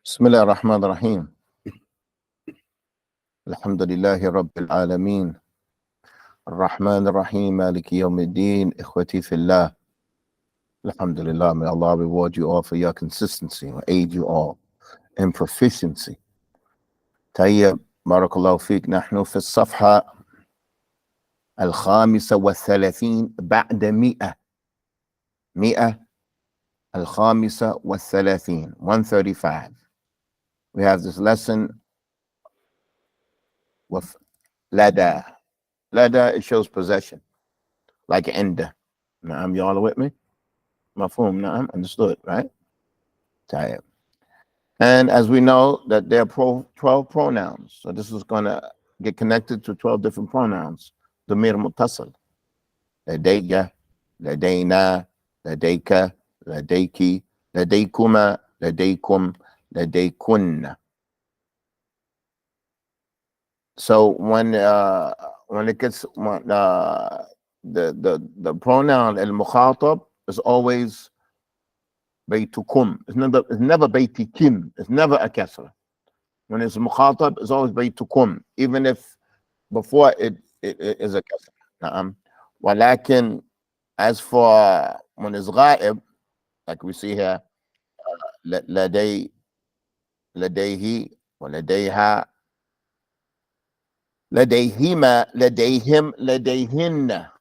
بسم الله الرحمن الرحيم. الحمد لله رب العالمين الرحمن الرحيم مالك يوم الدين. إخوتي في الله, Alhamdulillah, may Allah reward you all for your consistency and aid you all in proficiency. طيب, بارك الله فيك. نحن في الصفحة 35 بعد 100 35 135. We have this lesson with lada. Lada, it shows possession, like inda. Naam, you all with me? Mafhum, naam, understood, right? Tayyib. And as we know that there are 12 pronouns, so this is going to get connected to 12 different pronouns. Damir muttasil. Ladayya, ladayna, ladayka, ladayki, ladaykuma, ladaykum, ladaykunna. So when it gets the pronoun al-mukhatab is always baytukum. It's never baytikim. It's never a kasra. When it's mukhatab, it's always baytukum, even if before it is a kasra. Walakin, as for when it's ghaib, like we see here, ladayhi wa ladayha, ladayhima, ladayhim, ladayhinna.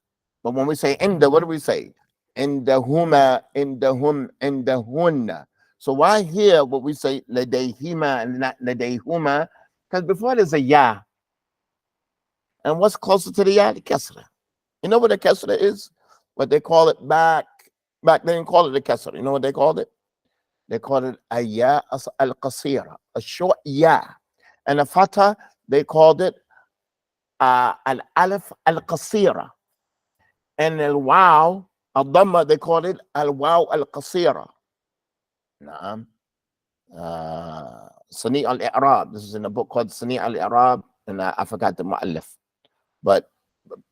But when we say inda, what do we say? Indahuma, indahum, indahunna. So why here what we say ladayhima and not ladayhuma? Because before there's a ya. And what's closer to the ya? The kasra. You know what the kasra is? What they call it back they didn't call it a kasra. You know what they called it? They called it a ya al-qasira, a short ya. And a fatha, they called it al-alif al-qasira. And al-waw, al-dhamma, they called it al-waw al-qasira. Naam. Sani al-i'rab. This is in a book called Sani al-i'rab, and I forgot the mu'allif. But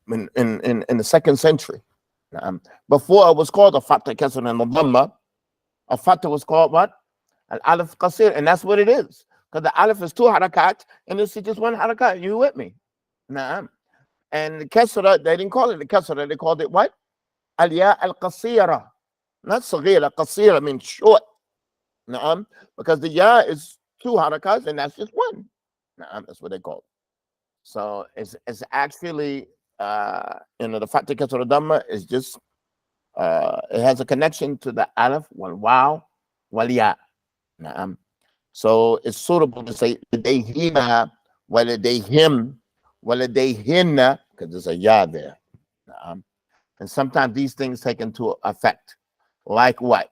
in the 2nd century. Before it was called a fatha kasra and al-dhamma. A fatha was called what? Al-alif qasir, and that's what it is. Because the alif is 2 harakat, and this is just 1 harakat. You with me? Naam. And the kasra, they didn't call it the kasra, they called it what? Al-ya al-qasira. Not saghira, qasira means short. Naam. Because the ya is 2 harakats, and that's just 1. Naam, that's what they call it. So it's actually, the fatha kasra dhamma is just, it has a connection to the alif, wal waw, wal ya. Naam. So it's suitable to say ladayhima, waladayhim, waladayhinna, because there's a ya there. And sometimes these things take into effect. Like what?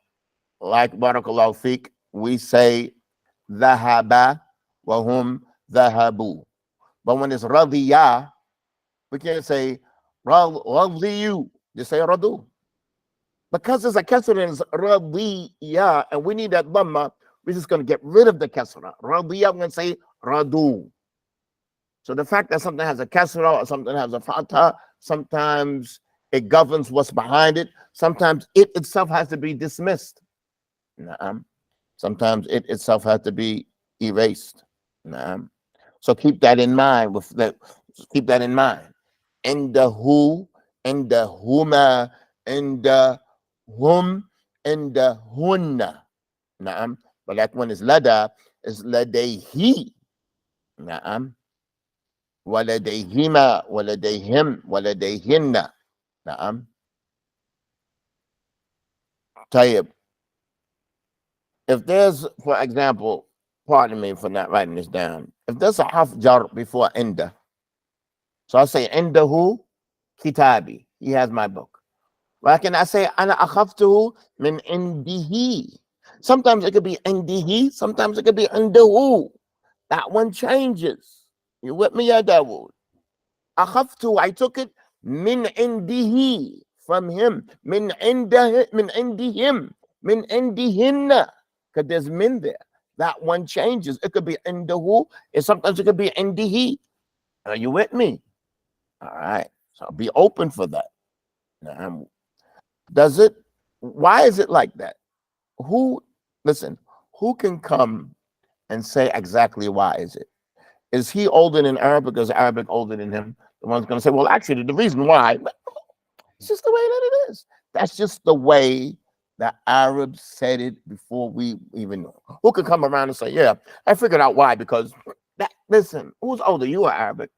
Like barakallahu fiqh, we say dhahaba wa hum dhahabu. But when it's radiya, we can't say radiyu. Just say radu. Because there's a kasra and it's radiya, and we need that dhamma, we're just going to get rid of the kasra. Radiya, I'm going to say radu. So the fact that something has a kasra or something has a fatha, sometimes it governs what's behind it. Sometimes it itself has to be dismissed. Sometimes it itself has to be erased. So keep that in mind. Keep that in mind. Indahu, indahuma, indahum, indahunna. But that one is lada, is ladayhi. Waladayhima, waladayhim, waladayhinna. Tayyib. If there's, for example, pardon me for not writing this down. If there's a half jar before inda, so I say indahu kitabi. He has my book. Why can I say ana akhaftuhu min indihi? Sometimes it could be indihi, sometimes it could be indahu. That one changes. You with me, ya Dawood? Akhaftu, I took it min indihi, from him. Min indihim, min indihinna. Because there's min there. That one changes. It could be indahu, and sometimes it could be indihi. Are you with me? All right. So be open for that. Why is it like that? Listen, who can come and say exactly why is it. Is he older than Arabic? Is Arabic older than him? The one's going to say, well, actually, the reason why, it's just the way that it is. That's just the way the Arabs said it before we even know. Who could come around and say, yeah, I figured out why, because that, listen, who's older, you or Arabic?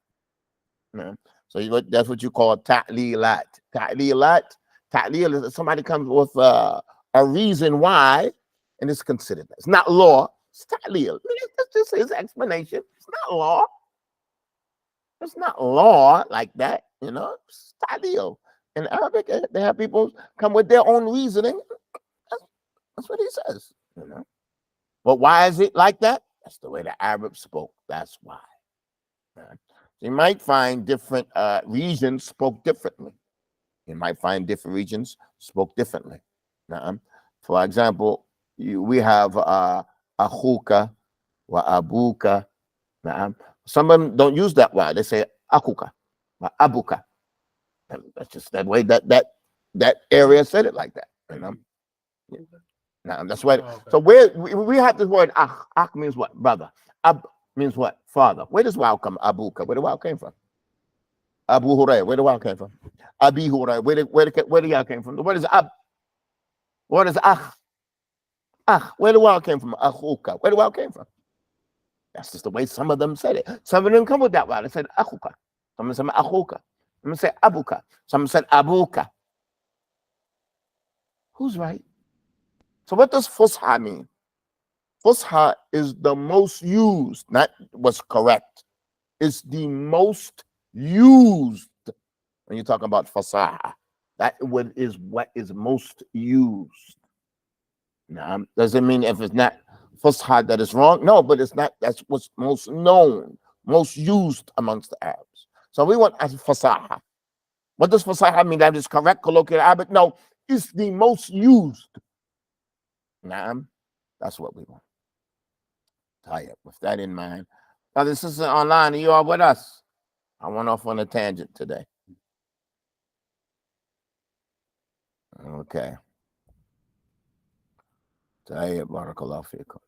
No. So that's what you call ta'lilat. Ta'lil is somebody comes with a reason why, and it's considered. It's not law. It's ta'lil. That's just his explanation. It's not law. It's not law like that, you know. It's ta'lil. In Arabic, they have people come with their own reasoning. That's what he says, you know. But why is it like that? That's the way the Arabs spoke. That's why. You might find different regions spoke differently. You might find different regions spoke differently. For example, we have akhuka wa abuka. Some of them don't use that word. They say akuka wa abuka. That's just that way that area said it like that. You know. That's why. So we have this word akh means what? Brother. Ab means what? Father. Where does wow come? Abuka. Where the wow came from? Abu Hurairah. Where the wow came from? Abi Hurairah. Where the wow came from? What is ab? What is akh? Akh. Where the wow came from? Akhuka. Where the wow came from? That's just the way some of them said it. Some of them come with that wow. They said akhuka. Some said akhuka. Some said abuka. Some said abuka. Who's right? So what does fusha mean? Fusha is the most used, not what's correct. It's the most used when you talk about fasaha. That is what is most used. Now, does it mean if it's not fusha that is wrong? No, but it's not. That's what's most known, most used amongst the Arabs. So we want as fasaha. What does fasaha mean? That is correct, colloquial Arabic? No, it's the most used. Now, that's what we want. Tired. With that in mind, now this is online. You are with us. I went off on a tangent today. Okay. Tired. Barakallahu fikum.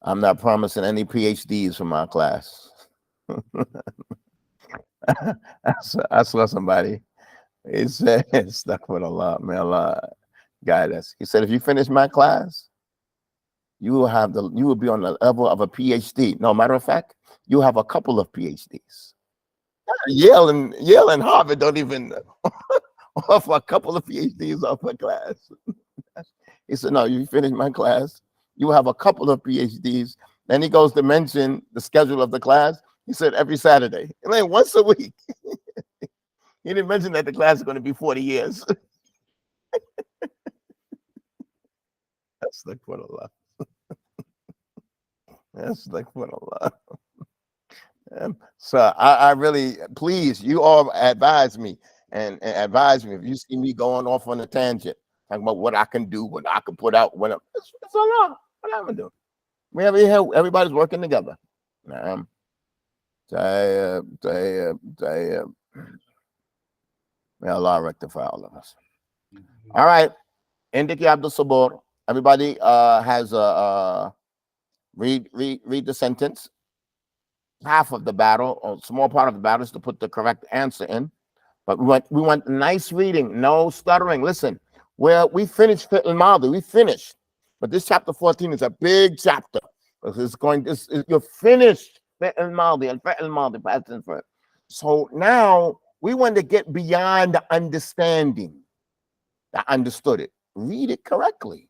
I'm not promising any PhDs from my class. I saw somebody. He said, stuck with Allah. May Allah guide us. He said, if you finish my class, you will be on the level of a PhD. No, matter of fact, you have a couple of PhDs. Yale and Harvard don't even offer a couple of PhDs off a class. He said, no, you finish my class, you have a couple of PhDs. Then he goes to mention the schedule of the class. He said every Saturday, and then once a week. He didn't mention that the class is going to be 40 years. That's like what Allah. That's like what Allah. So I really, please, you all advise me and advise me if you see me going off on a tangent, talking about what I can do, what I can put out. It's Allah. What I'm gonna do? We have here, everybody's working together. May Allah rectify all of us. All right. Indiki Abdul Sabur. Everybody has a read the sentence. Half of the battle, or small part of the battle, is to put the correct answer in. But we want nice reading, no stuttering. Listen, we finished Fi'l al-Madi, we finished. But this chapter 14 is a big chapter. You're finished Fi'l al-Madi and Fi'l al-Madi, past tense verb. So now we want to get beyond the understanding. I understood it. Read it correctly.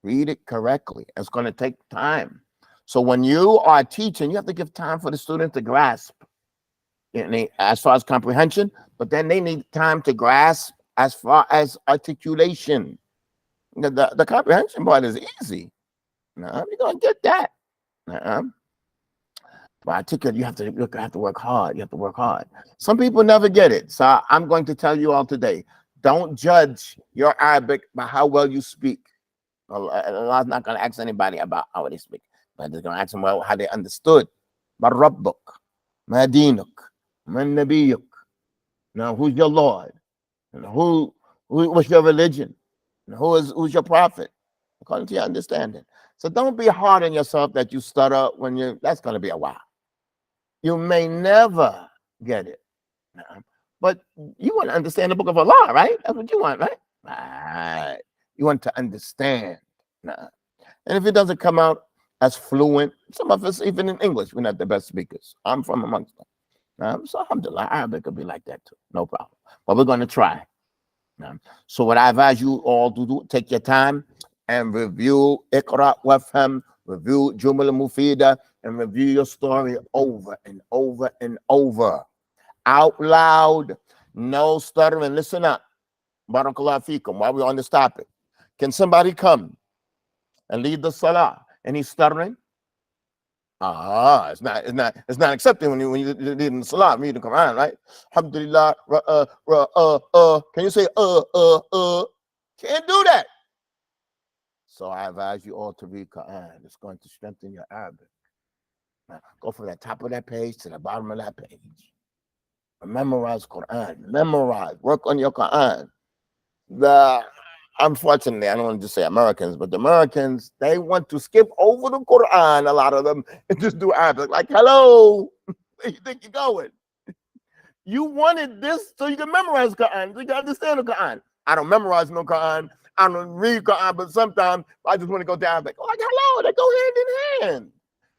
Read it correctly. It's going to take time. So when you are teaching, you have to give time for the student to grasp, as far as comprehension, but then they need time to grasp as far as articulation. The comprehension part is easy. No, you're going to get that. But articulate, you have to work hard. You have to work hard. Some people never get it. So I'm going to tell you all today, don't judge your Arabic by how well you speak. Allah's not going to ask anybody about how they speak. But they're going to ask them how they understood. Ma Rabbuk, Ma Dinuk, Ma Nabiyuk. Now, who's your Lord? What's your religion? Who's your prophet? According to your understanding. So don't be hard on yourself that you stutter when that's going to be a while. You may never get it. But you want to understand the book of Allah, right? That's what you want, right? Right. You want to understand. And if it doesn't come out as fluent, some of us, even in English, we're not the best speakers. I'm from amongst them. So alhamdulillah, Arabic could be like that too. No problem. But we're going to try. So what I advise you all to do, take your time and review Iqra Wafham, review Jumal Mufida, and review your story over and over and over. Out loud, no stuttering. Listen up. Barakallahu feekum. While we're on this topic, can somebody come and lead the salah and he's stuttering? It's not accepted when you leading the salah, reading the Quran, right? Alhamdulillah. Can you say Can't do that. So I advise you all to read Quran. It's going to strengthen your Arabic. Now, go from the top of that page to the bottom of that page. Memorize Quran. Memorize. Work on your Quran. Unfortunately, I don't want to just say Americans, but the Americans, they want to skip over the Quran, a lot of them, and just do Arabic. Like, hello, where you think you're going? You wanted this so you can memorize Quran, so you can understand the Quran. I don't memorize no Quran. I don't read Quran, but sometimes I just want to go down. Like, oh, hello, they go hand in hand.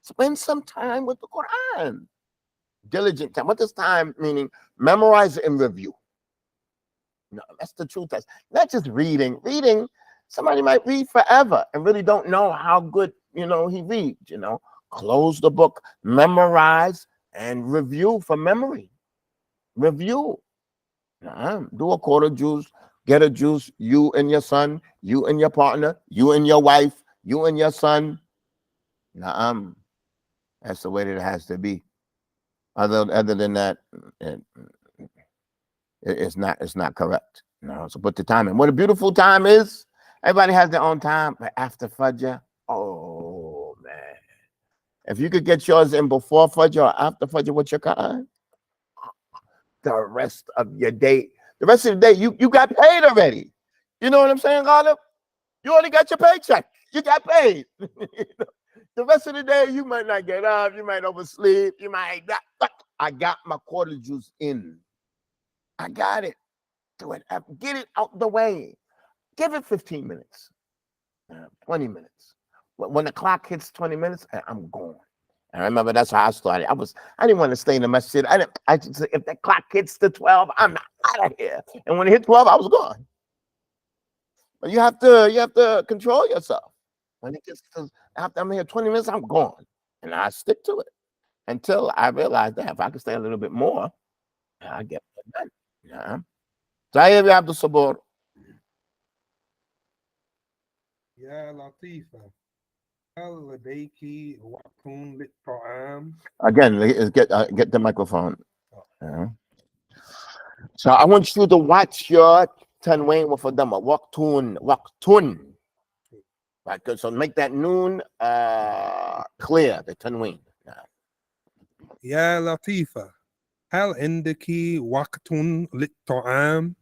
Spend some time with the Quran. Diligent time. What does time meaning? Memorize and review. No, that's the truth. That's not just reading. Reading, somebody might read forever and really don't know how good, he reads, Close the book, memorize, and review for memory. Review. Do a quarter juice, get a juice, you and your son, you and your partner, you and your wife, you and your son. That's the way that it has to be. Other than that, it's not correct. So put the time in. What a beautiful time is. Everybody has their own time, but after Fajr, oh man. If you could get yours in before Fajr or after Fajr with your Quran, the rest of your day, you got paid already. You know what I'm saying, Ghalib? You already got your paycheck. You got paid. The rest of the day, you might not get up, you might oversleep, you might not. But I got my quarter juice in. I got it. Do it. Get it out the way. Give it 15 minutes, 20 minutes. When the clock hits 20 minutes, I'm gone. And I remember that's how I started. I didn't want to stay in the masjid. If the clock hits the 12, I'm not out of here. And when it hit 12, I was gone. But you have to control yourself. When it gets to after I'm here 20 minutes, I'm gone. And I stick to it until I realize that if I can stay a little bit more, I get it done. Yeah. طيب يا عبد الصبور. يا لطيفة هل لديك وقت للطعام؟ Again, get the microphone. So I want you to watch your tanween with a dhamma. Waqtun. Right, good. So make that noon clear, the tanween. يا لطيفة هل عندك وقت للطعام؟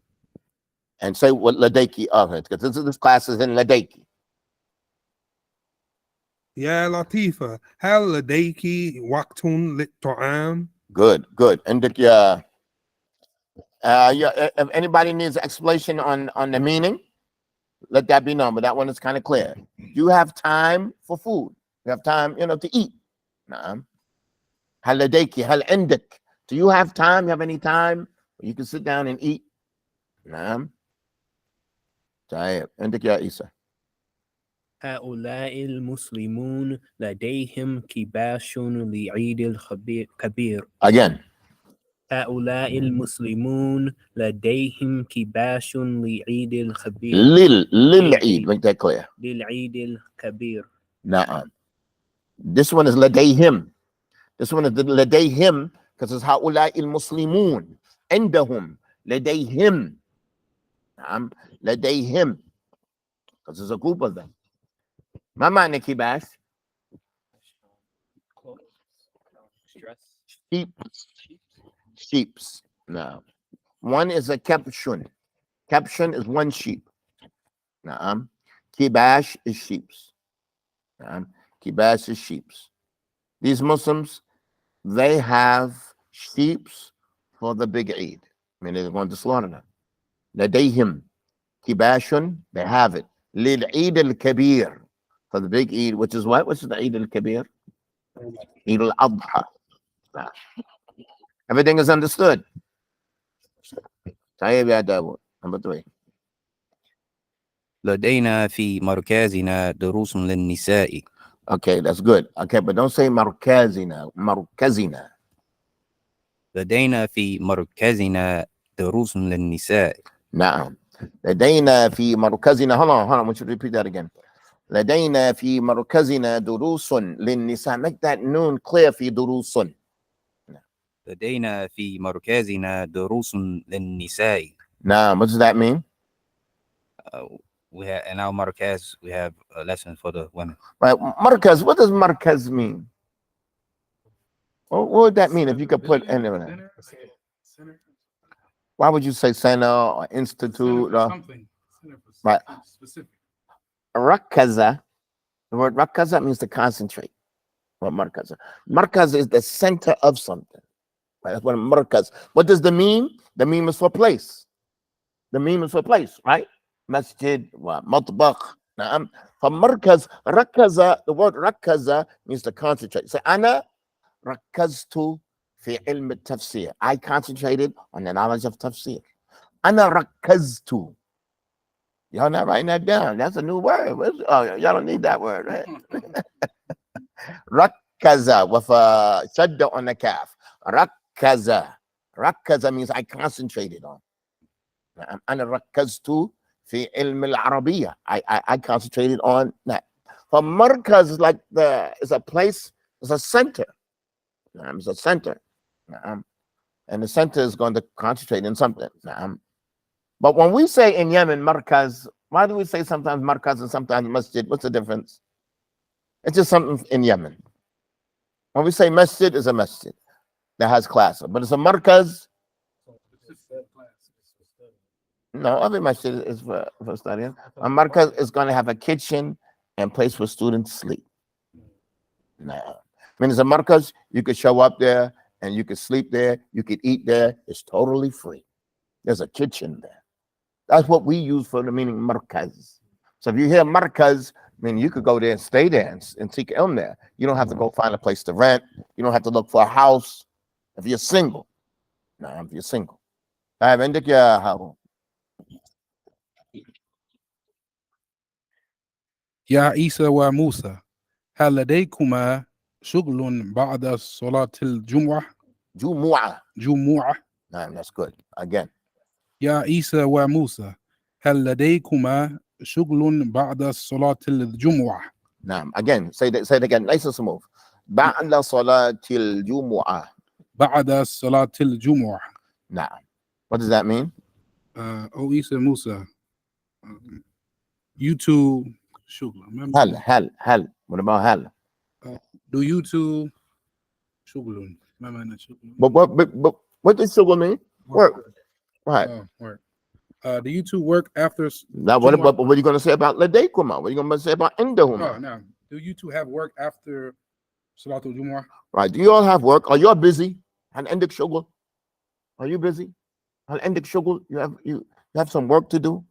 And say what ladayki of it, because this class is in ladayki. يا لطيفة هل لديك وقت للطعام؟ Good. And if anybody needs an explanation on the meaning, let that be known. But that one is kind of clear. You have time for food. You have time, to eat. Hal ladayki, hal indak. Do you have time? You have any time you can sit down and eat? Naam. عندك يا عيسى. هؤلاء المسلمون لديهم كباش لعيد الكبير. Again. هؤلاء المسلمون لديهم كباش لعيد الكبير. للعيد. Make that clear. للعيد الكبير. نعم. This one is لديهم. This one is لديهم because it's هؤلاء المسلمون. عندهم. لديهم. نعم. لديهم. Because there's a group of them. ما معنى كباش؟ Sheeps. No. One is a caption. Caption is one sheep. Kibash is sheeps. Kibash is sheeps. These Muslims, they have sheeps for the big Eid. I mean, they're going to slaughter them. لديهم كباش, they have it. للعيد الكبير, for the big Eid, which is what? What's the Eid al-Kabir? Eid al-Adha. Everything is understood. طيب يا داود. Number 3. لدينا في مركزنا دروس للنساء. Okay, that's good. Okay, but don't say مركزنا. مركزنا. لدينا في مركزنا دروس للنساء. نعم. لدينا في مركزنا. Hold on. I want you to repeat that again. لدينا في مركزنا دروس للنساء. Make that noon clear في دروس. لدينا في مركزنا دروس للنساء. نعم. What does that mean? We have in our markaz, we have a lesson for the women. Right. Markaz. What does markaz mean? What would that mean if you could put any of that? Why would you say center or institute or Something. right? Specific. Rakaza. The word rakaza means to concentrate. What markaza? Markaz is the center of something. Right? That's what markaz. What does the meme? The meme is for place. The meme is for place, right? Masjid, matbakh. For markaz, rakaza, the word rakaza means to concentrate. Say, ana rakaztu fi ilm al-tafsir. I concentrated on the knowledge of tafsir. Ana rakaztu. Y'all not writing that down. That's a new word. Oh, y'all don't need that word, right? Rakaza with a shadda on the calf. Rakaza. Rakaza means I concentrated on. Ana rakaztu fi ilm al-Arabiya. I concentrated on that. For markaz is like it's a place, it's a center. It's a center. And the center is going to concentrate in something. But when we say in Yemen, markaz, why do we say sometimes markaz and sometimes masjid? What's the difference? It's just something in Yemen. When we say masjid, it's a masjid that has class. But it's a markaz. No, every masjid is for studying. A markaz is going to have a kitchen and place where students sleep. No. I mean, it's a markaz, you could show up there and you could sleep there, you could eat there. It's totally free. There's a kitchen there. That's what we use for the meaning markaz. So if you hear markaz, I mean, you could go there and stay there and seek ilm there. You don't have to go find a place to rent. You don't have to look for a house if you're single. No, if you're single. عندك يا هارون. يا عيسى وموسى هل لديكما شغل بعد صلاة الجمعة؟ جمعة. That's good. Again. يا عيسى وموسى هل لديكما شغل بعد صلاة الجمعة؟ Again, say it again. Nice and smooth. بعد صلاة الجمعة. بعد صلاة الجمعة. What does that mean? Oh, Isa Musa. You two شغل. هل. What about hal? Do you two شغل. ما معنى شغل؟ But what does shugul mean? Work. Right. Work. Do you two work after? Now, what are you going to say about ladaykuma? What are you going to say about indahuma? No. Do you two have work after Salatul Jumu'ah? Right. Do you all have work? Are you all busy? And endik shugul? Are you busy? And endik shugul? You have some work to do?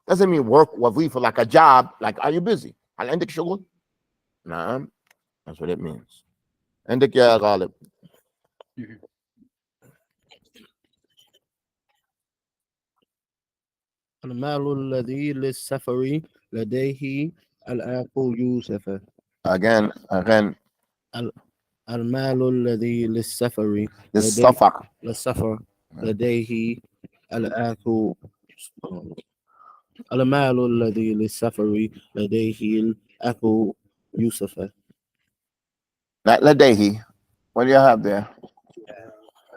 Doesn't mean work wazifa like a job. Like, are you busy? And endik shugul? Nah. That's what it means. Endik ya ghalib. المال الذي للسفر لديه الأخ يوسف. Again. المال الذي للسفر لديه الأخ. المال الذي للسفر لديه الأخ يوسف. Not لديه. What do you have there?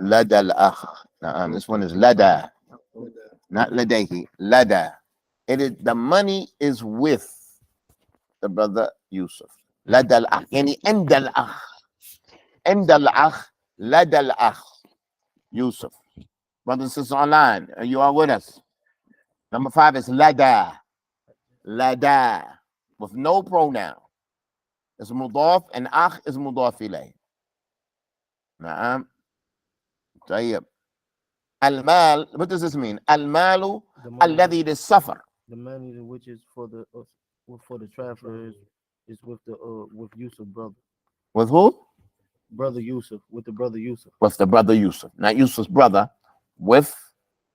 لدى الأخ. This one is لدى. Not لديه. لدى. The money is with the brother Yusuf. لدى الأخ. يعني عند الأخ. عند الأخ. لدى الأخ. Yusuf. Brothers and sisters online, are you all with us? Number 5 is لدى. لدى. With no pronoun. is mudaf and akh is mudaf ilayh. Na'am. طيب. Al-mal, what does this mean? Al-malu The money, alladhi lis-safar. the money which is for the travelers is with Yusuf brother. With who? Brother Yusuf, with the brother Yusuf. With the brother Yusuf. Not Yusuf's brother. With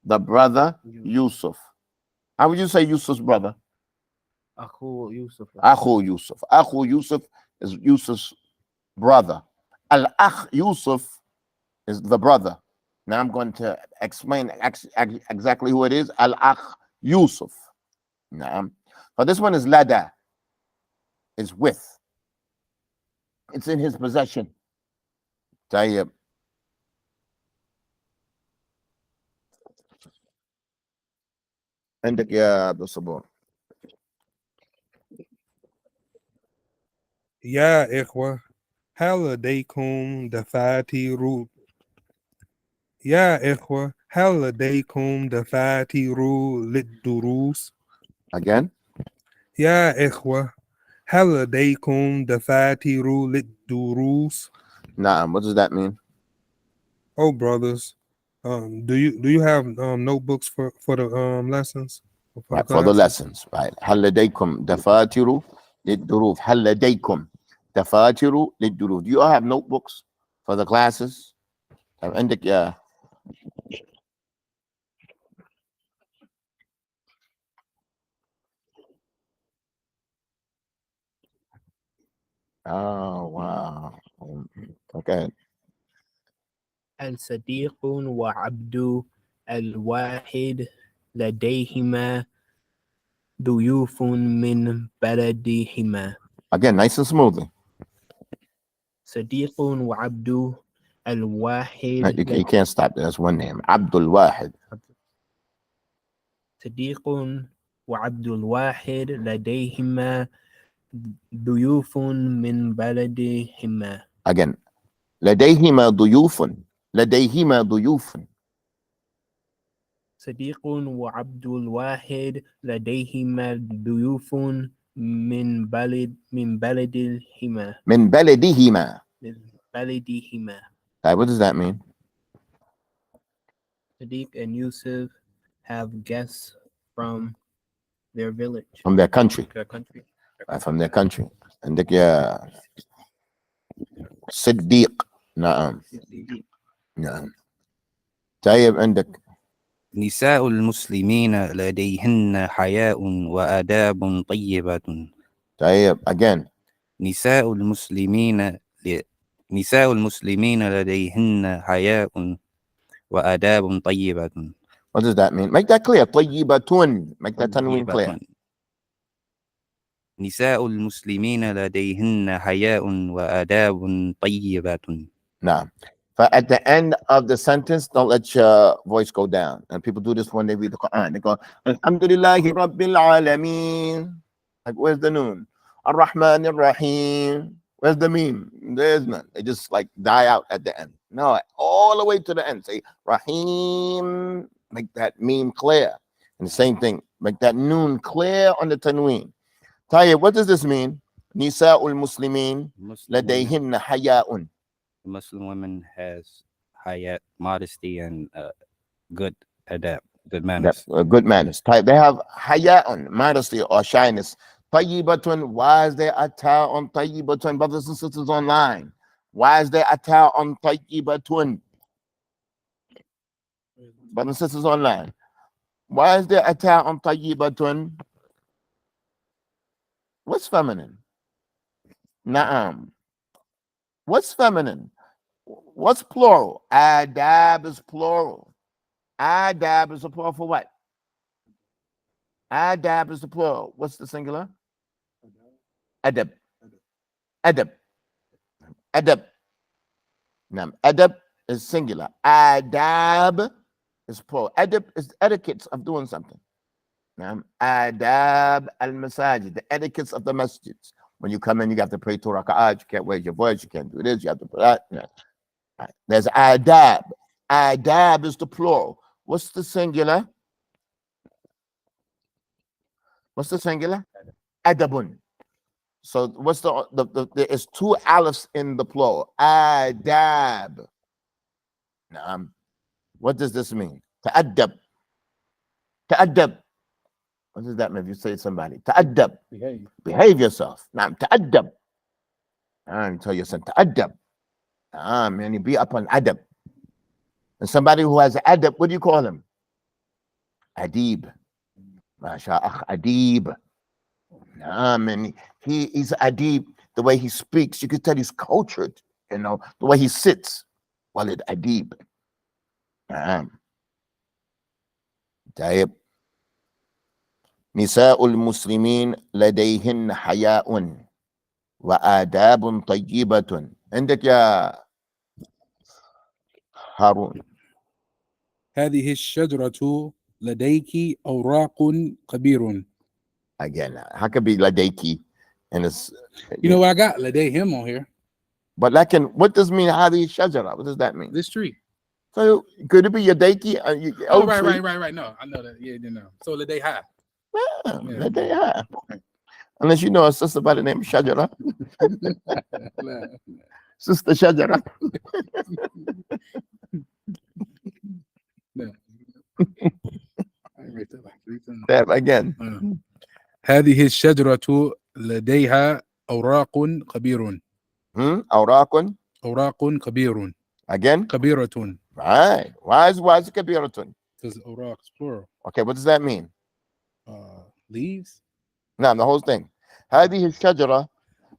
the brother Yusuf. How would you say Yusuf's brother? Akhu Yusuf. Akhu Yusuf. Akhu Yusuf is Yusuf's brother. Al-akh Yusuf is the brother. Now I'm going to explain exactly who it is. Al-akh Yusuf. Now, but this one is lada. It's with. It's in his possession. طيب. عندك يا عبد الصبور. يا إخوة هل لديكم دفاتر يا إخوة هل لديكم دفاتر للدروس Again. يا إخوة هل لديكم دفاتر للدروس Naam. What does that mean? Oh brothers, do you have notebooks for the lessons? Right, for the lessons, right? هل لديكم دفاتر للدروس. هل لديكم دفاتر للدروس. Do you all have notebooks for the classes? عندك يا Oh wow. Okay. الصديق وعبد الواحد لديهما ضيوف من بلدهما. Again, nice and smoothly. صديق وعبد الواحد You can't stop there. That's one name. Abdul-Wahid. صديق وعبد الواحد لديهما ضيوف من بلدهما. Again. لديهما ضيوف. لديهما ضيوف. صديق وعبد الواحد لديهما ضيوف من بلدهما. من بلدهما. بلدهما. What does that mean? Sadiq and Yusuf have guests from their village. From their country. Their country. From their country. عندك يا صديق. نعم. نعم. طيب عندك نساء المسلمين لديهن حياء وآداب طيبة. طيب again. نساء المسلمين لديهن حياء وآداب طيبة. What does that mean? Make that clear. طيبة. Make that tanween clear. نساء المسلمين لديهن حياء وآداب طيبة. Now, but at the end of the sentence, don't let your voice go down. And people do this when they read the Quran. They go, Alhamdulillahi Rabbil Alameen. Like, where's the noon? Ar-Rahman Ar-Rahim. Where's the meme? There's none. They just like die out at the end. No, all the way to the end. Say Rahim. Make that meme clear. And the same thing. Make that noon clear on the tanween. Tayyib, what does this mean? Nisa'ul Muslimin ladayhinna haya'un. Muslim women has hayat, modesty, and good adab, good manners. Good manners. They have haya'un, modesty or shyness. Tayyibatun, why is there a ta on tayyibatun? Brothers and sisters online, why is there a ta on tayyibatun? Brothers and sisters online, why is there a ta on tayyibatun? What's feminine? Na'am. What's feminine? What's plural? Adab is plural. Adab is a plural for what? Adab is the plural. What's the singular? Adab. Adab. Adab. Now, adab is singular. Adab is plural. Adab is etiquettes of doing something. Now, adab al-masajid, the etiquettes of the masjids. When you come in, you have to pray 2 raka'at. You can't raise your voice. You can't do this. You have to put that. Yeah. Right. There's adab. Adab is the plural. What's the singular? What's the singular? Adabun. So what's there is two alifs in the plural. Adab. What does this mean? Ta'addab. Ta'addab. What does that mean if you say to somebody? Ta'addab. Behave yourself. Ta'addab. Tell your son, ta'addab. And you be upon adab. And somebody who has adab, what do you call him? Adib. Masha Adib. And he's adib. The way he speaks, you can tell he's cultured. The way he sits. Walid adib. طيب نساء المسلمين لديهن حياء وآداب طيبة. عندك يا هارون. هذه الشجرة لديك أوراق كبير. Again, how could be لديك? And it's, You know what I got? لديهم on here. but what does mean هذه الشجرة? What does that mean? This tree. So could it be Yadeki? Oh, right. No, I know that. Yeah, you know. So لديها. Yeah. Unless you know a sister by the name of Shajara. Sister Shajara. No. Again. هذه الشجرة لديها أوراق كبير. أوراق كبير. Again. كبيرة. Right. Why is it kabiratun? Because أوراق is plural. Okay, what does that mean? Leaves. No, the whole thing. هذه الشجرة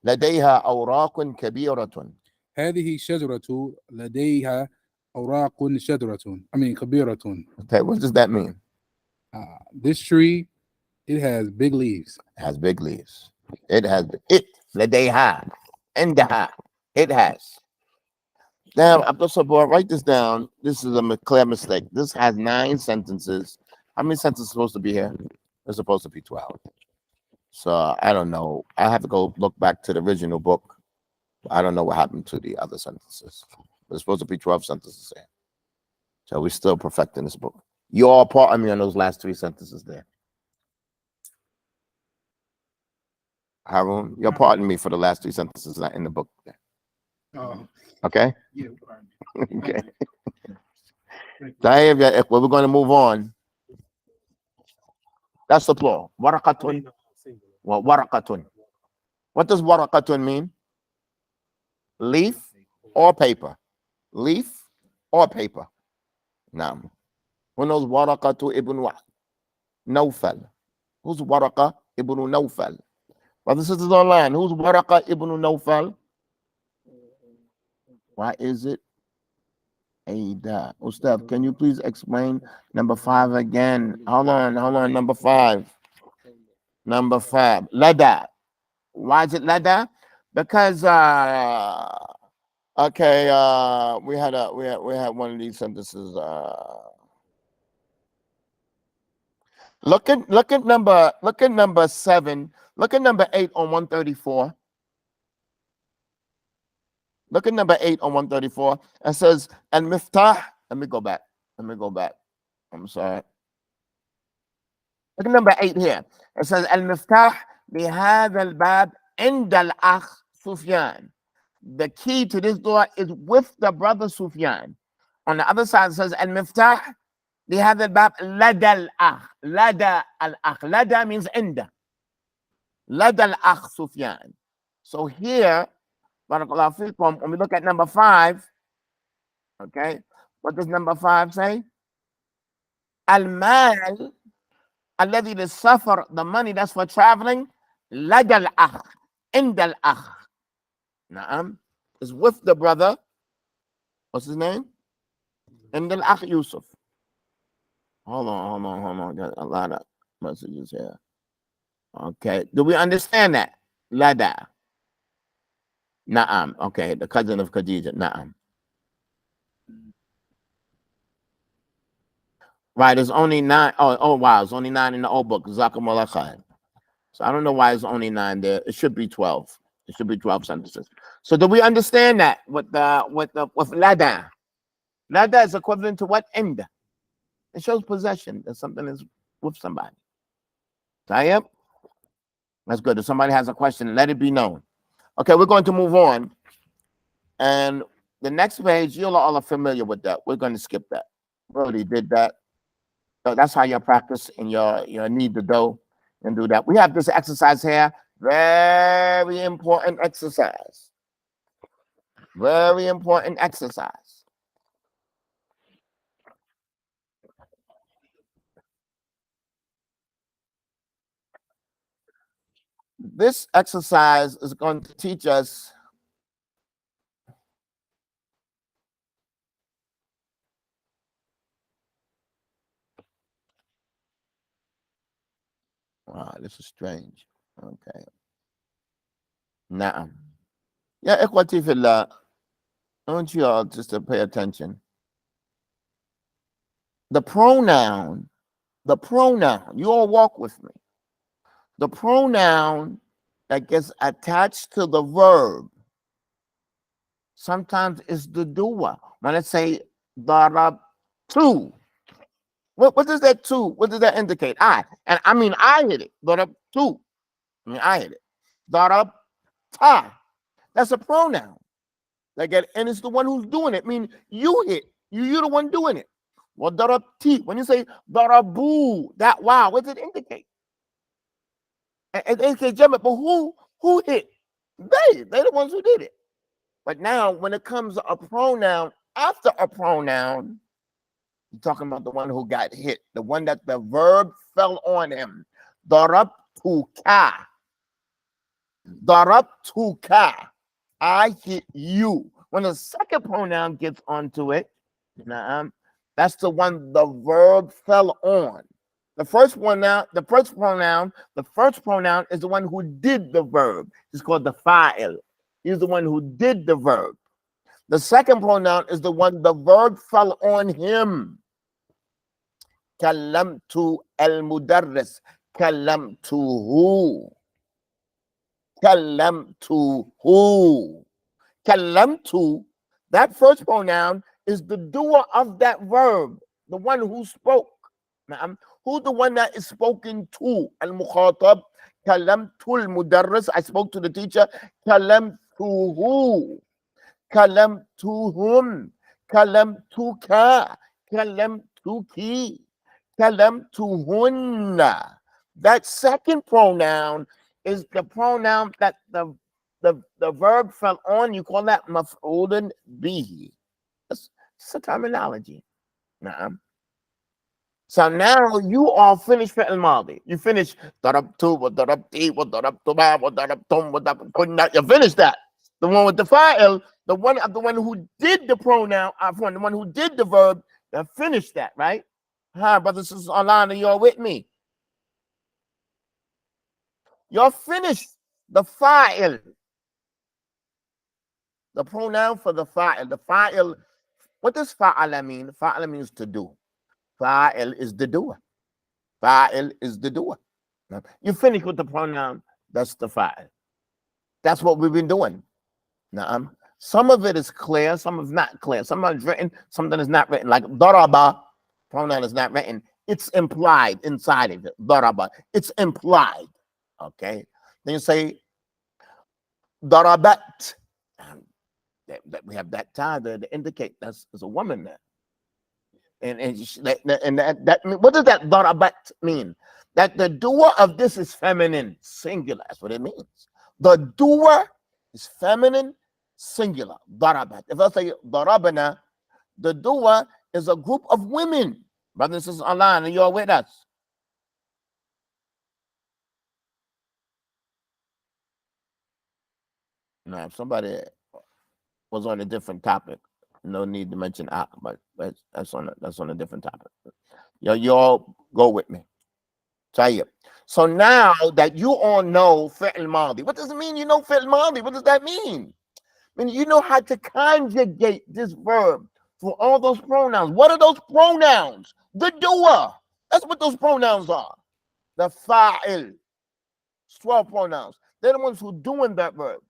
لديها أوراق كبيرة. هذه الشجرة لديها أوراق كبيرة. Okay, what does that mean? This tree, it has big leaves. It has big leaves. لديها عندها. It has. Now, Abdul Sabor, write this down. This is a clear mistake. This has 9 sentences. How many sentences are supposed to be here? There's supposed to be 12. So I don't know. I have to go look back to the original book. I don't know what happened to the other sentences. There's supposed to be 12 sentences there. So we're still perfecting this book. You all pardon me on those last 3 sentences there. Harun, you're pardoning me for the last 3 sentences not in the book there. Oh, Okay? yeah. Okay. Well, we're going to move on. That's the plural. Waraqatun. Well, waraqatun. What does waraqatun mean? Leaf or paper? Leaf or paper? Now, who knows Waraqatu ibn Nawfal? Who's Waraqa ibn Nawfal? Brothers and sisters online, who's Waraqa ibn Nawfal? Why is it Ada? Ustad, can you please explain number 5 again? Hold on, number 5. Number 5. Lada. Why is it Lada? Because we had one of these sentences. Look at number 7. Look at number 8 on 134. Look at number 8 on 134. It says al-miftah. Let me go back. I'm sorry. Look at number 8 here. It says al-miftah bihadha al-bab inda al-akh Sufyan. The key to this door is with the brother Sufyan. On the other side it says al-miftah bihadha al-bab lada al-akh. Lada al-akh. Lada means inda. Lada al-akh Sufyan. So here, when we look at number 5, okay, what does number 5 say? Al-mal alladhi lis-safar, the money that's for traveling, lada al-akh, inda al-akh. Naam, is with the brother. What's his name? Inda al-akh Yusuf. Hold on. Got a lot of messages here. Okay, do we understand that? Lada. Naam. Okay, the cousin of Khadija. Naam. Right, there's only 9. Oh wow, it's only 9 in the old book. Zakumullah khair. So I don't know why it's only 9 there. It should be 12. It should be 12 sentences. So do we understand that with lada? Lada is equivalent to what? Inda. It shows possession. That something is with somebody. Tayyib. That's good. If somebody has a question, let it be known. Okay, we're going to move on. And the next page, you all are familiar with that. We're going to skip that. We already did that. So that's how you practice and your knead the dough and do that. We have this exercise here. Very important exercise. Very important exercise. This exercise is going to teach us wow, this is strange. Okay. Now, yeah, ikhwati fillah, I want you all just to pay attention. The pronoun, you all walk with me. The pronoun that gets attached to the verb sometimes is the doer. When I say darabtu, what does that to? What does that indicate? I. And I mean I hit it. Darabtu. I mean I hit it. Darabta. That's a pronoun. Like, and it's the one who's doing it. I mean, you hit. You're the one doing it. Well, darabti. When you say darabu, that wow, what does it indicate? And indicate but who hit? They're the ones who did it. But now, when it comes to a pronoun after a pronoun, you're talking about the one who got hit, the one that the verb fell on him. Darabtuka. Darabtuka. I hit you. When the second pronoun gets onto it, that's the one the verb fell on. The first pronoun is the one who did the verb. It's called the fa'il. He's the one who did the verb. The second pronoun is the one the verb fell on him. Kallamtu al-mudarris. Kallamtuhu. Kallamtuhu. Kallamtu, that first pronoun is the doer of that verb, the one who spoke. Who's the one that is spoken to? Al-mukhatab. Kallamtu al-mudarris. I spoke to the teacher. Kallamtuhu. Kallamtuhum. Kallamtuka. Kallamtuki. Kallamtuhunna. That second pronoun is the pronoun that the verb fell on. You call that maf'ulun bihi. That's a terminology. So now you all finished fi'l madi. You finished darabtu wa darabti wa darabtuba wa darabtum wa darabtunna. You finished that. The one with the fa'il, the one who did the pronoun, the one who did the verb, you finished that, right? Hi, brothers and sisters online, you're with me. You're finished the fa'il. The pronoun for the fa'il. The fa'il, what does fa'ala mean? Fa'ala means to do. Fa'il is the doer. Fa'il is the doer. You finish with the pronoun, that's the fa'il. That's what we've been doing. Now, some of it is clear, some is not clear. Some is written, something is not written. Like daraba, pronoun is not written. It's implied inside of it. Daraba, it's implied. Okay. Then you say darabat. That we have that tie there to indicate there's a woman there. And that what does that darabat mean? That the doer of this is feminine, singular. That's what it means. The doer is feminine, singular. Darabat. If I say darabana, the doer is a group of women. Brothers and sisters online, and you're with us. Now, if somebody was on a different topic, no need to mention but that's on a different topic. You all go with me. So now that you all know fi'l madi, what does it mean? You know fi'l madi. What does that mean? I mean, you know how to conjugate this verb for all those pronouns. What are those pronouns? The doer. That's what those pronouns are. The fa'il. 12 pronouns. They're the ones who are doing that verb.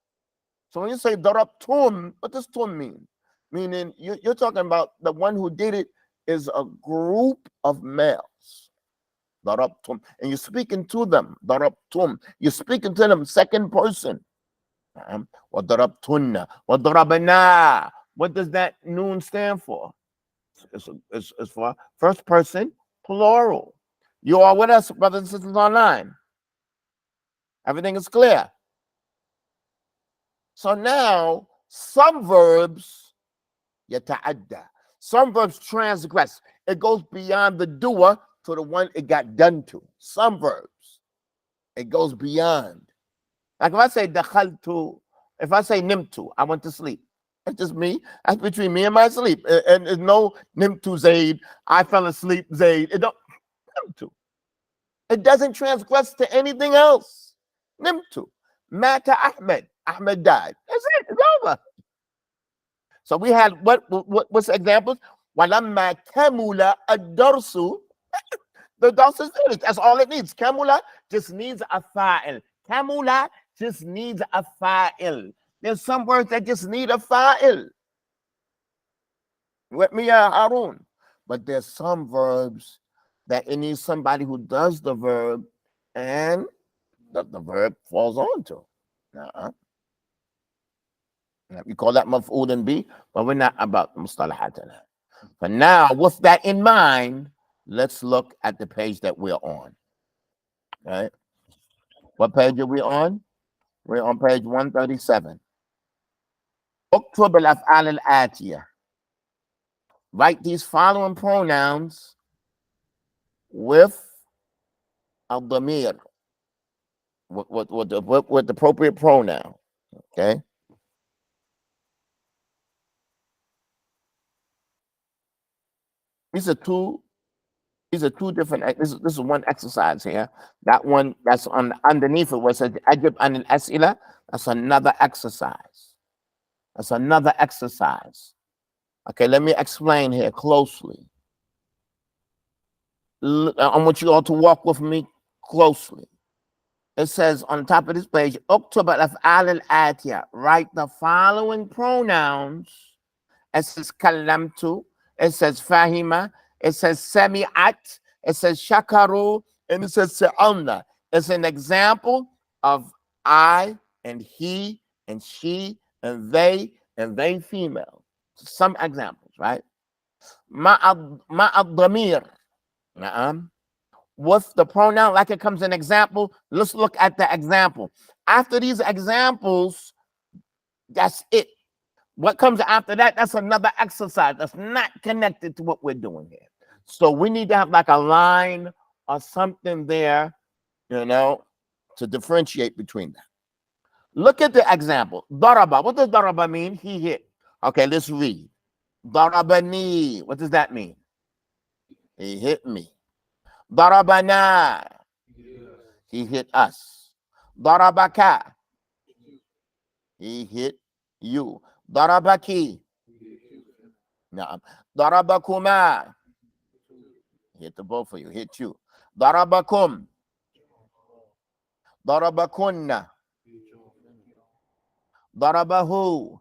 So when you say darabtum, what does tum mean? Meaning you're talking about the one who did it is a group of males. Darabtum. And you're speaking to them. Darabtum. You're speaking to them second person. وَضَرَبْتُنَّ وَضَرَبْنَا. What does that noon stand for? It's for first person plural. You are with us, brothers and sisters online. Everything is clear. So now, some verbs yata'adda. Some verbs transgress. It goes beyond the doer to the one it got done to. Some verbs, it goes beyond. Like if I say dakhaltu, if I say nimtu, I went to sleep. That's just me. That's between me and my sleep. And there's no nimtu Zaid. I fell asleep Zaid. It don't nimtu. It doesn't transgress to anything else. Nimtu. Mata Ahmed. Ahmed died. That's it. It's over. So we had what's the examples? Walamma kamula ad-darsu. The dars is finished. That's all it needs. Kamula just needs a fa'il. Kamula just needs a fa'il. There's some words that just need a fa'il. With me, Harun. But there's some verbs that it needs somebody who does the verb and the verb falls on to. We call that maf'ul bi, but we're not about mustalahat. But now, with that in mind, let's look at the page that we're on. Right? What page are we on? We're on page 137. اكتب الأفعال الآتية. Write these following pronouns with al-damir, with the appropriate pronoun. Okay. These are two different. This is one exercise here. That one that's on underneath it where it says ajib an al-as'ila. That's another exercise. That's another exercise. Okay, let me explain here closely. I want you all to walk with me closely. It says on top of this page, اكتب الأفعال الآتية. Write the following pronouns. It says kallamtu. It says fahima. It says sami'at. It says shakaru. And it says sa'alna. It's an example of I and he and she and they female. Some examples, right? Ma'ad-damir. With the pronoun, like it comes an example. Let's look at the example. After these examples, that's it. What comes after that, that's another exercise that's not connected to what we're doing here. So we need to have like a line or something there, to differentiate between that. Look at the example. Daraba. What does daraba mean? He hit. Okay, let's read. Darabani. What does that mean? He hit me. Darabana. He hit us. Darabaka. He hit you. Darabaki. No. Darabakuma. Hit the both of you. Hit you. Darabakum. Darabakunna. Darabahu.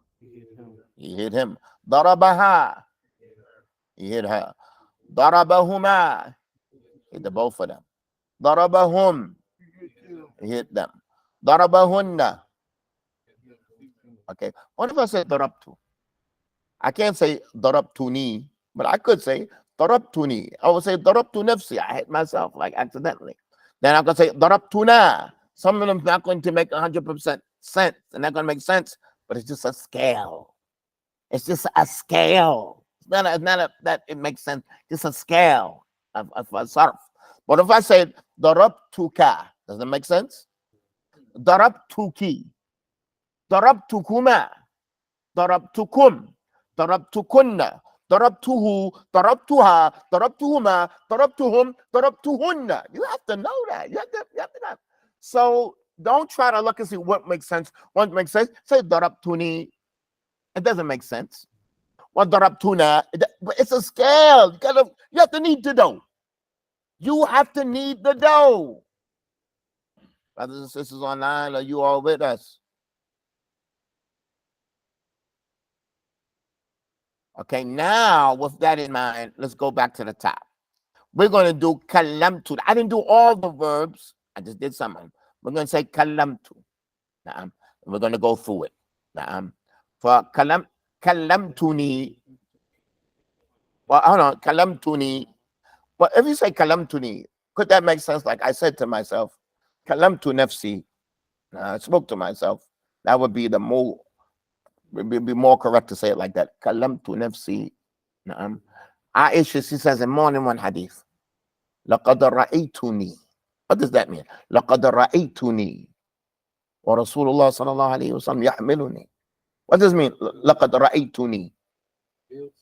He hit him. Darabaha. He hit her. Darabahuma. Hit the both of them. Darabahum. He hit them. Darabahunna. Okay. What if I say darabtu? I can't say darabtuni, but I could say darabtuni. I would say darabtu nafsi. I hit myself like accidentally. Then I could say darabtuna. Some of them not going to make 100% sense. They're not going to make sense, but it's just a scale. It's just a scale. It's not that it makes sense. Just a scale of sarf. But if I say darabtuka, does that make sense? Darabtuki. Darabtukuma. Darabtukum. Darabtukunna. Darabtuhu. Darabtuha. Darabtuhuma. Darabtuhum. Darabtuhunna. You have to know that. You have to know. So don't try to look and see what makes sense. What makes sense? Say darabtuni. It doesn't make sense. What darabtuna? But it's a scale. You have to need the dough. You have to need the dough. Brothers and sisters online, are you all with us? Okay, now with that in mind, let's go back to the top. We're going to do kalamtu. I didn't do all the verbs. I just did some of them. We're going to say kalamtu. We're going to go through it. For kalamtuni. Well, hold on. Kalamtuni. Well, if you say kalamtuni, could that make sense? Like I said to myself, kalamtu nafsi. I spoke to myself. That would be the more, would be more correct to say it like that. Kalamtu nafsi. Aisha, she says in more than one hadith. لقد رأيتني. What does that mean? لقد رأيتني ورسول الله صلى الله عليه وسلم يحملني. What does it mean? لقد رأيتني. You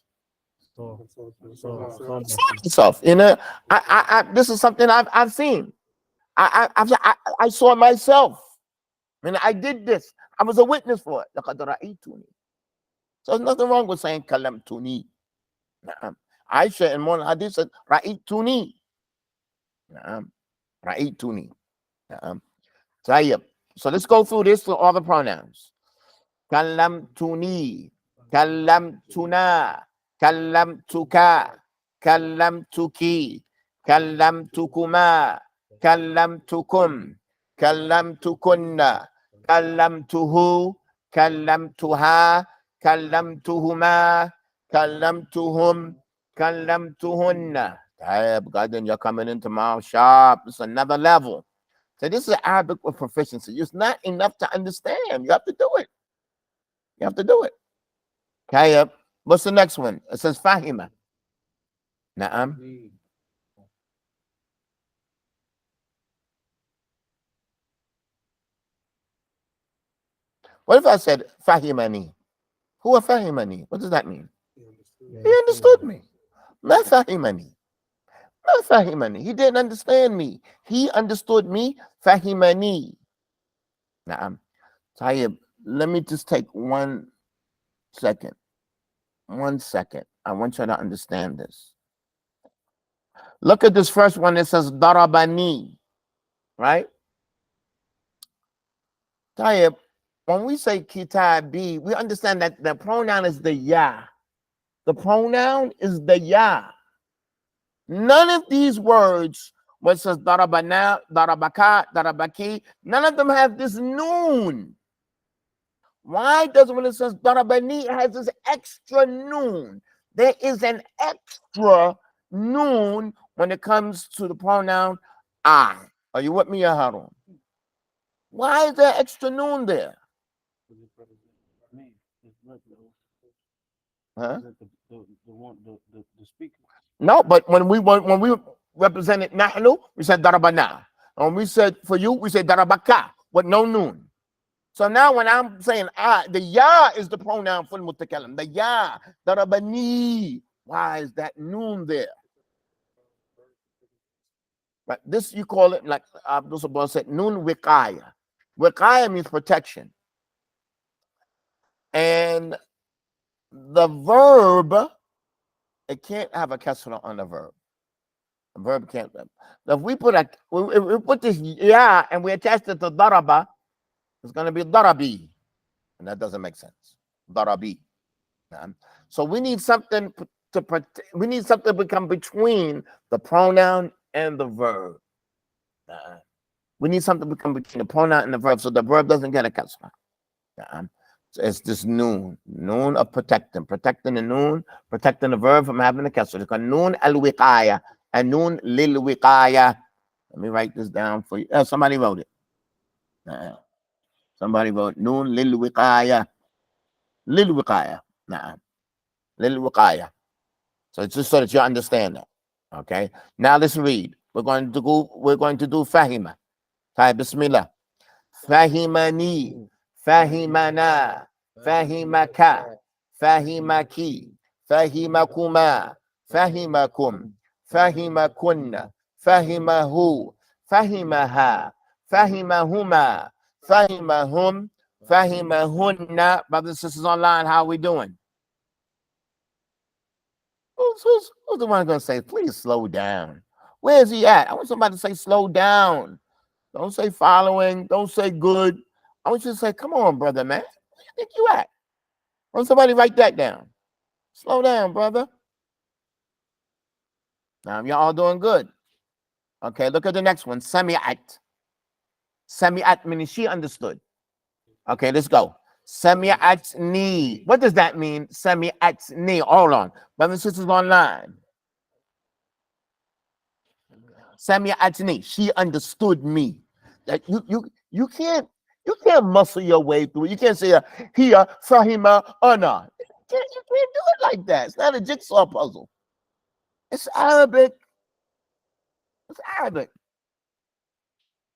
know, this is something I've seen. I saw it myself. I mean, I did this. I was a witness for it. لقد رأيتني. So there's nothing wrong with saying كلمتني. Aisha in one hadith said رأيتني. رأيتني. So let's go through this to all the pronouns. كلمتني. كلمتنا. كلمتك. كلمتك. كلمتكما. كلمتكم. كلمتكن. كلمته. كلمتها. كلمتهما. كلمتهم. كلمتهن. God, you're coming in tomorrow sharp. It's another level. So this is Arabic with proficiency. It's not enough to understand. You have to do it. You have to do it. Okay. What's the next one? It says Fahima. Na'am. What if I said Fahimani? Who are Fahimani? What does that mean? He understood me. Ma Fahimani. Ma Fahimani. He didn't understand me. He understood me. Fahimani. Na'am. Tayyib, let me just take 1 second. 1 second. I want you to understand this. Look at this first one. It says darabani. Right? Tayyib, when we say kitabi, we understand that the pronoun is the ya. The pronoun is the ya. None of these words, what says darabana, darabaka, darabaki, none of them have this noon. Why does when it says darabani, it has this extra noon? There is an extra noon when it comes to the pronoun I. Are you with me, Harun? Why is there extra noon there? Huh? The speaker. No, but when we represented nahnu, we said darabana. And we said for you, we said darabaka with no noon. So now when I'm saying the ya is the pronoun for mutakallim. The ya, darabani. Why is that noon there? But this you call it, like Abdul-Hakim said, noon wiqaya. Wiqaya means protection. And the verb, it can't have a kasra on the verb. The verb can't. If we put this ya and we attach it to daraba, it's going to be darabi, and that doesn't make sense. Darabi. So we need something to protect. We need something to become between the pronoun and the verb. We need something to become between the pronoun and the verb, so the verb doesn't get a kasra. So it's this noon of protecting the noon, protecting the verb from having a kasra. It's called noon al-wiqaya and noon lil-wiqaya. Let me write this down for you. Somebody wrote it. Somebody wrote noon lil-wiqaya. Lil-wiqaya. Lil-wiqaya. So it's just so that you understand that. Okay. Now let's read. We're going to do Fahima. Hi, Bismillah. Fahimani. Fahimana. Fahimaka. Fahimaki. Fahimakuma. Fahimakum. Fahimakunna. Fahimahu. Fahimaha. Fahimahuma. Fahimahum. Fahimahunna. Brothers and sisters online, how are we doing? Who's the one going to say, please slow down? Where is he at? I want somebody to say slow down. Don't say following. Don't say good. I want you to say, come on, brother, man. Where you think you at? I want somebody to write that down. Slow down, brother. Now you're all doing good. Okay, look at the next one. Sami'at. Sami'at means she understood. Okay, let's go. Sami'atni. What does that mean? Sami'atni. Hold on. Brothers and sisters online. Sami'atni. She understood me. That you can't muscle your way through it. You can't say here fahima ana. You can't do it like that. It's not a jigsaw puzzle. It's Arabic. It's Arabic.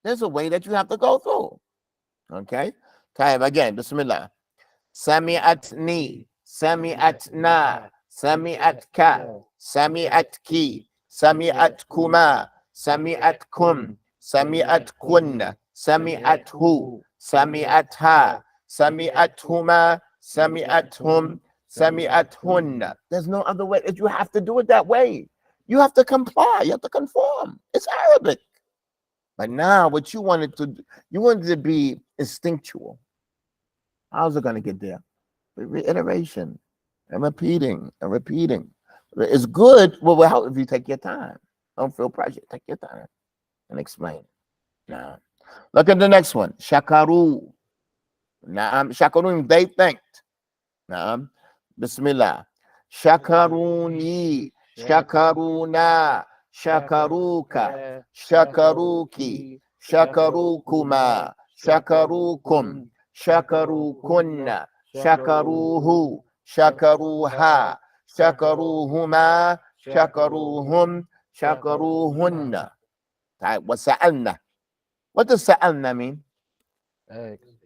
There's a way that you have to go through. Okay. Time again. Bismillah. Sami'atni. Sami'atna. Sami'atka. Sami'atki. Sami'atkuma. Sami'atkum. Sami'atkunna. Sami'athu. Sami'atha. Sami'athuma. Sami'athum. Sami'athunna. There's no other way. You have to do it that way. You have to comply. You have to conform. It's Arabic. But now what you wanted to be instinctual. How's it going to get there? Reiteration and repeating and repeating. It's good, but will help if you take your time. Don't feel pressure. Take your time and explain. Now, look at the next one. Shakaru. Now, Shakaru, they thanked. Now, Bismillah. Shakaruni. Shakaruna. Shakaruka. Shakaruki. Shakarukuma. Shakarukum. Shakarukunna. Shakaruhu. Shakaruha. Shakaruhuma. Shakaruhum. Shakaruhunna. Wasa'alna. What does sa'alna mean?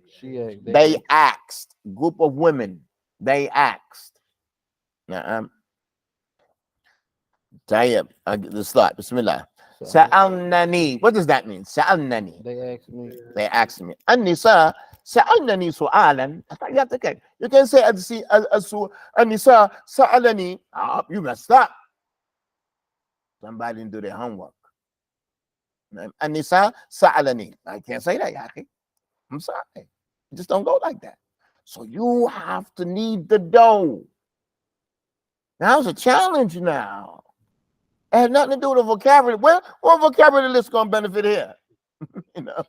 She asked. They asked. Group of women. They asked. Let's start. Bismillah. Sa'alnani. What does that mean? Sa'alnani. They asked me. They asked me. An-nisa sa'alnani su'alan. You can say an-nisa sa'alani. You messed up. Somebody didn't do their homework. An-nisa sa'alani. I can't say that, Yaki. I'm sorry. It just don't go like that. So you have to knead the dough. Now it's a challenge now. It has nothing to do with the vocabulary. What vocabulary list gonna benefit here? You know.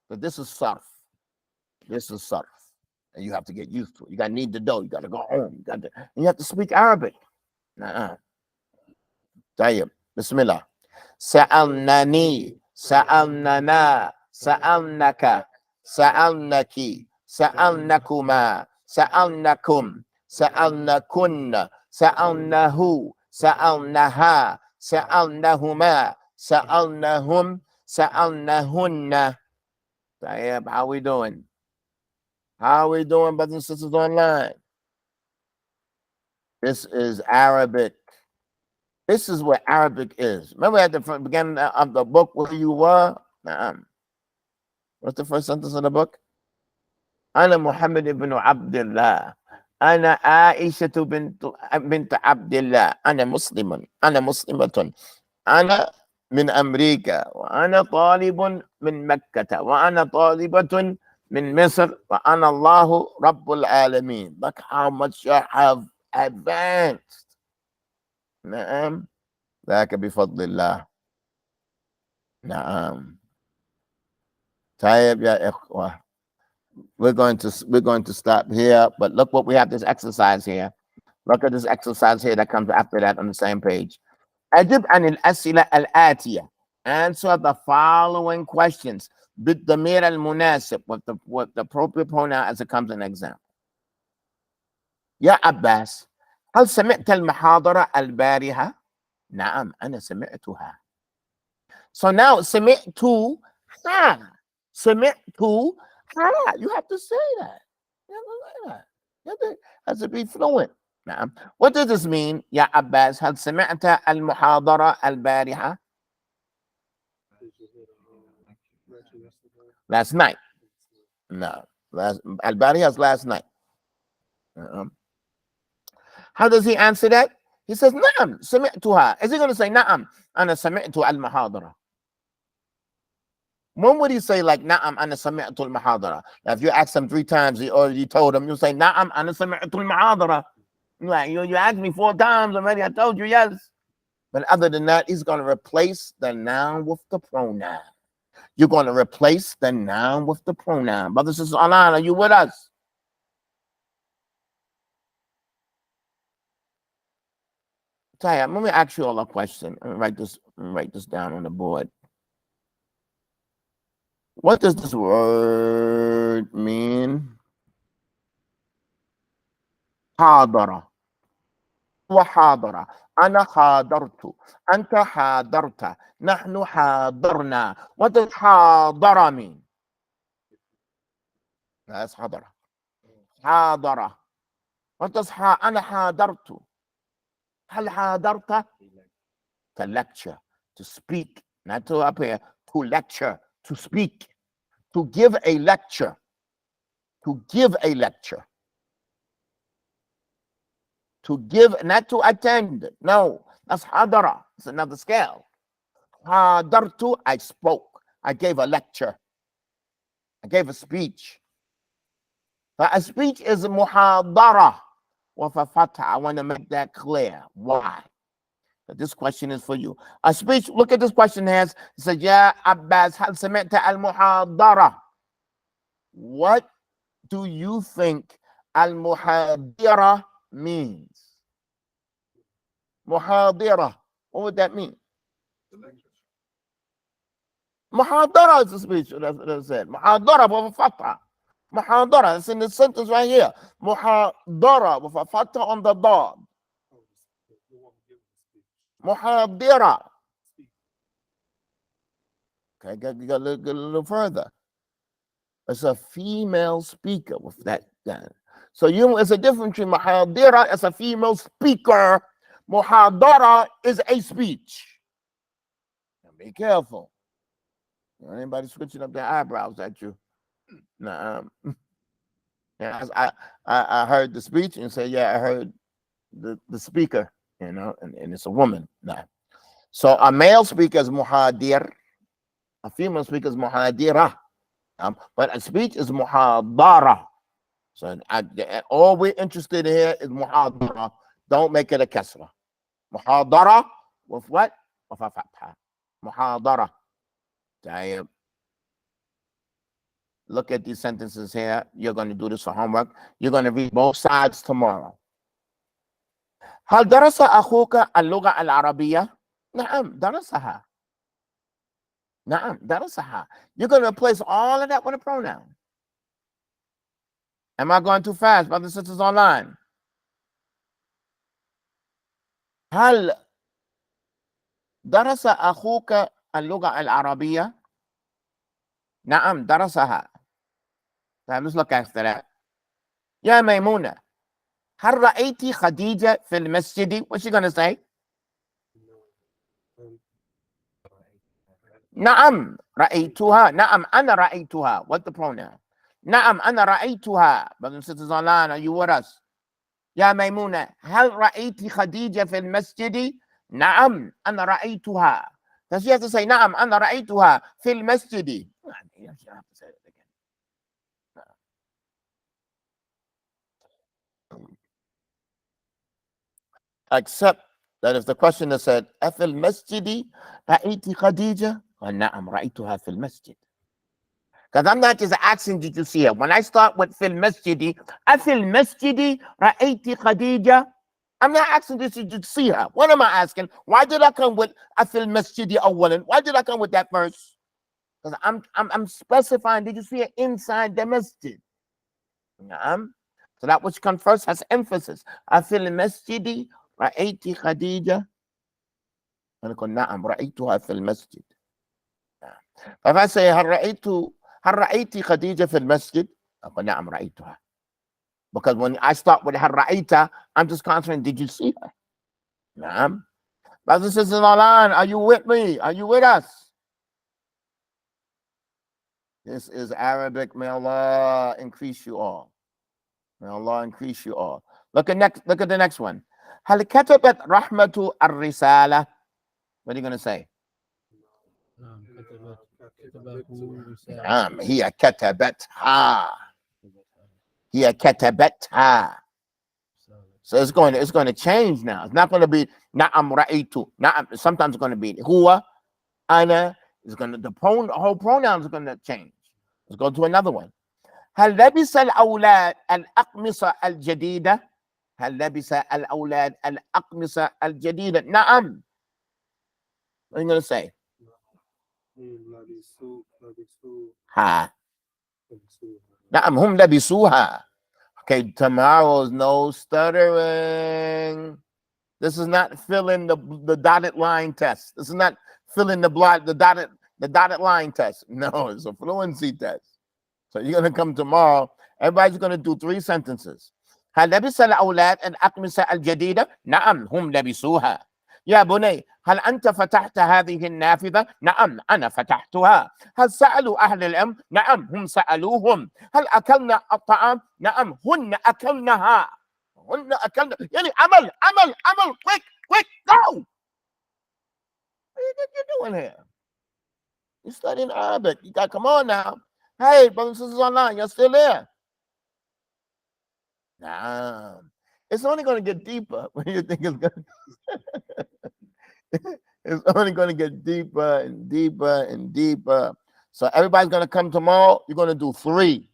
But this is sarf. This is sarf. And you have to get used to it. You gotta knead the dough. You gotta go home. You have to speak Arabic. Tayyib. Bismillah. Sa'alnani. Sa'alnana. Sa'alnaka. Sa'alnaki. Sa'alnakuma. Sa'alnakum. Sa'alnakunna. Sa'alnahu. Sa'alnaha. Sa'alnahuma. Sa'alnahum. Sa'alnahunna. Tayyib, how we doing? How we doing, brothers and sisters online? This is Arabic. This is what Arabic is. Remember at the beginning of the book where you were? What's the first sentence of the book? Ana Muhammad ibn Abdullah. Ana Aisha bint Abdullah. Ana Muslimun. Ana Muslimatun. Ana min America. Wa ana talibun min Makkah. Wa ana talibatun min Misr. Wa ana Allahu Rabbul Alameen. Look how much you have advanced. نعم ذاك بفضل الله نعم طيب يا إخوة we're going to stop here, but look what we have, this exercise here. Look at this exercise here that comes after that on the same page. أجب عن الأسئلة الآتية. Answer the following questions بالضمير المناسب, with the appropriate pronoun as it comes in example. يا عباس هل سمعت المحاضرة البارحة؟ نعم أنا سمعتها. So now سمعتها. سمعتها. You have to say that. You have to be fluent. نعم. What does this mean? يا عباس هل سمعت المحاضرة البارحة؟ Last night. No. البارحة is last night. How does he answer that? He says, نعم سمعتها. Is he going to say, نعم أنا سمعت المحاضرة? When would he say, like, نعم أنا سمعت المحاضرة? Now, if you ask him 3 times, he already told him, you say, نعم أنا سمعت المحاضرة. Like, you asked me 4 times already, I told you yes. But other than that, he's going to replace the noun with the pronoun. You're going to replace the noun with the pronoun. Brothers and sisters online, are you with us? Taya, let me ask you all a question. Let me write this down on the board. What does this word mean? حاضر وحاضر أنا حاضرت أنت حاضرت نحن حاضرنا. What does حاضر mean? That's حضر. حاضر. What does أنا حاضرت? هل حاضرت? To lecture, to speak, not to appear, to lecture, to speak, to give a lecture, to give a lecture. To give, not to attend. No, that's hadara. It's another scale. Hadartu, I spoke. I gave a lecture. I gave a speech. But a speech is muhadara with a fatha. I want to make that clear. Why? But this question is for you. A speech, look at this question here. It says, Ya Abbas, hal sami'ta al-muhadara. What do you think al-muhadira means? Muhadira. What would that mean? Muhadara is a speech. That's what it said. Muhadara with a fatha. Muhadara. It's in the sentence right here. Muhadara with a fatha on the dad. Muhadira. Okay, got to look a little further. It's a female speaker with that. So it's a difference between muhadira as a female speaker. Muhadara is a speech. Now be careful. Anybody switching up their eyebrows at you? Nah. Yeah, I heard the speech and say, yeah, I heard the speaker, and it's a woman. Nah. So a male speaker is muhadir, a female speaker is muhadira, but a speech is muhadara. So all we're interested in here is muhadara. Don't make it a kasra. Muhadara with what? With a fatha. Muhadara. Look at these sentences here. You're going to do this for homework. You're going to read both sides tomorrow. هل درس أخوك اللغة العربية؟ نعم درسها. نعم درسها. You're going to replace all of that with a pronoun. Am I going too fast, brothers and sisters online? هل درس أخوك اللغة العربية؟ نعم درسها. Let's look after that. يا ميمونة هل رأيتي خديجة في المسجد? What's she gonna say? نعم رأيتها. نعم أنا رأيتها. What the pronoun? نعم أنا رأيتها. Brothers and sisters online, are you with us? يا ميمونة هل رأيتي خديجة في المسجد؟ نعم أنا رأيتها. Does she have to say نعم أنا رأيتها في المسجد? She have to say it again. Except that if the questioner said أفي المسجد رأيتي خديجة؟ نعم رأيتها في المسجد. Because I'm not just asking, did you see her? When I start with في المسجد أفي المسجد رأيتي خديجة? I'm not asking, did you see her? What am I asking? Why did I come with أفي المسجد أولا? Why did I come with that verse? Because I'm specifying, did you see her inside the masjid? So that which comes first has emphasis. أفي المسجد رأيتي خديجة؟ أنا أقول نعم رأيتها في المسجد. If I say هل رأيتي خديجة في المسجد؟ أقول نعم رأيتها. Because when I start with هل رأيتها, I'm just concentrating, did you see her? نعم. Brothers and sisters online, are you with me? Are you with us? This is Arabic. May Allah increase you all. May Allah increase you all. Look at the next one. هل كتبت رحمة الرسالة? What are you going to say? نعم هي كتبتها. هي كتبتها. So it's going to change now. It's not going to be na'am ra'aytu. Na'am, sometimes it's going to be huwa, ana. It's going to the whole pronouns are going to change. Let's go to another one. هل لبس الأولاد الأقمصة الجديدة؟ هل لبس الأولاد الأقمصة الجديدة؟ نعم. What are you going to say? Ha. نعم هم لبسوها. Okay, tomorrow's no stuttering. This is not filling the dotted line test. This is not filling the dotted line test. No, it's a fluency test. So you're gonna come tomorrow. Everybody's gonna do 3 sentences. هل لبس الأولاد الأقمصة الجديدة؟ نعم هم لبسوها. يا بني هل أنت فتحت هذه النافذة؟ نعم أنا فتحتها. هل سألوا أهل العلم؟ نعم هم سألوهم. هل أكلنا الطعام؟ نعم هن أكلناها. هن أكلنا. يعني عمل quick go. What are you doing here? You're studying Arabic. You got come on now. Hey, brothers and sisters online, you're still there. Nah, it's only going to get deeper when you think it's going to. It's only going to get deeper and deeper and deeper. So everybody's going to come tomorrow. You're going to do 3.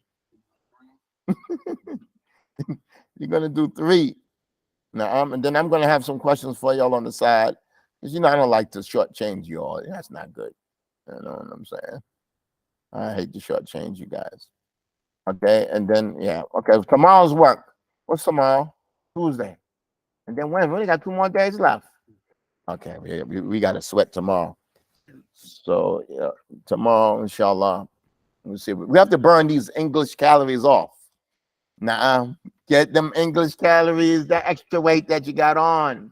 You're going to do 3. Now, and then I'm going to have some questions for y'all on the side. Because, I don't like to shortchange you all. That's not good. You know what I'm saying? I hate to shortchange you guys. Okay, and then, yeah. Okay, tomorrow's work. What's tomorrow? Tuesday. And then when? We only got 2 more days left. Okay, we got to sweat tomorrow. So, yeah, tomorrow, inshallah, we'll see. We have to burn these English calories off. Nah, get them English calories, that extra weight that you got on.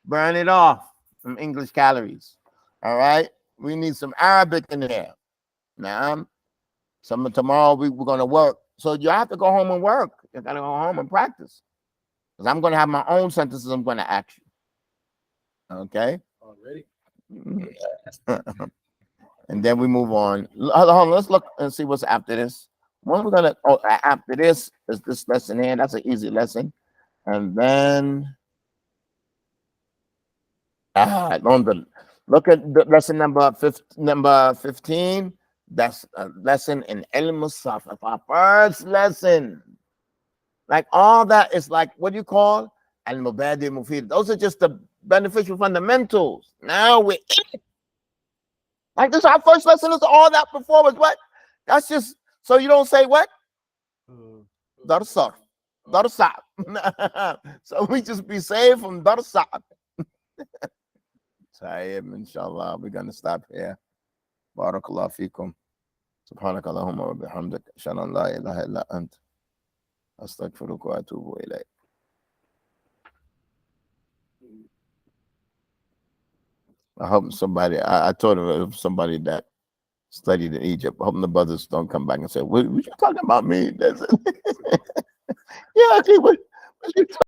Burn it off, some English calories. All right? We need some Arabic in there. Nah, tomorrow we're going to work. So you have to go home and work. You got to go home and practice. Because I'm going to have my own sentences I'm going to ask you. Okay? Already? And then we move on. Hold on, let's look and see what's after this. What we're going to, after this is this lesson here. That's an easy lesson. And then, look at the lesson number 15. That's a lesson in Ilm al-Sarf, our first lesson. Like all that is like, what do you call? Al-Mubadi Mufid. Those are just the beneficial fundamentals. Now we're in it. Like this, our first lesson is all that before was what? That's just, so you don't say what? Darsar. Darsa. So we just be saved from Darsa. Tayyib, inshallah, we're going to stop here. Barakallahu feekum. سبحانك اللهم وبحمدك أشهد أن لا إله إلا أنت أستغفرك وأتوب إليك. I hope somebody, I told him somebody that studied in Egypt, I hope the brothers don't come back and say, what you talking about me? Yeah, okay, what you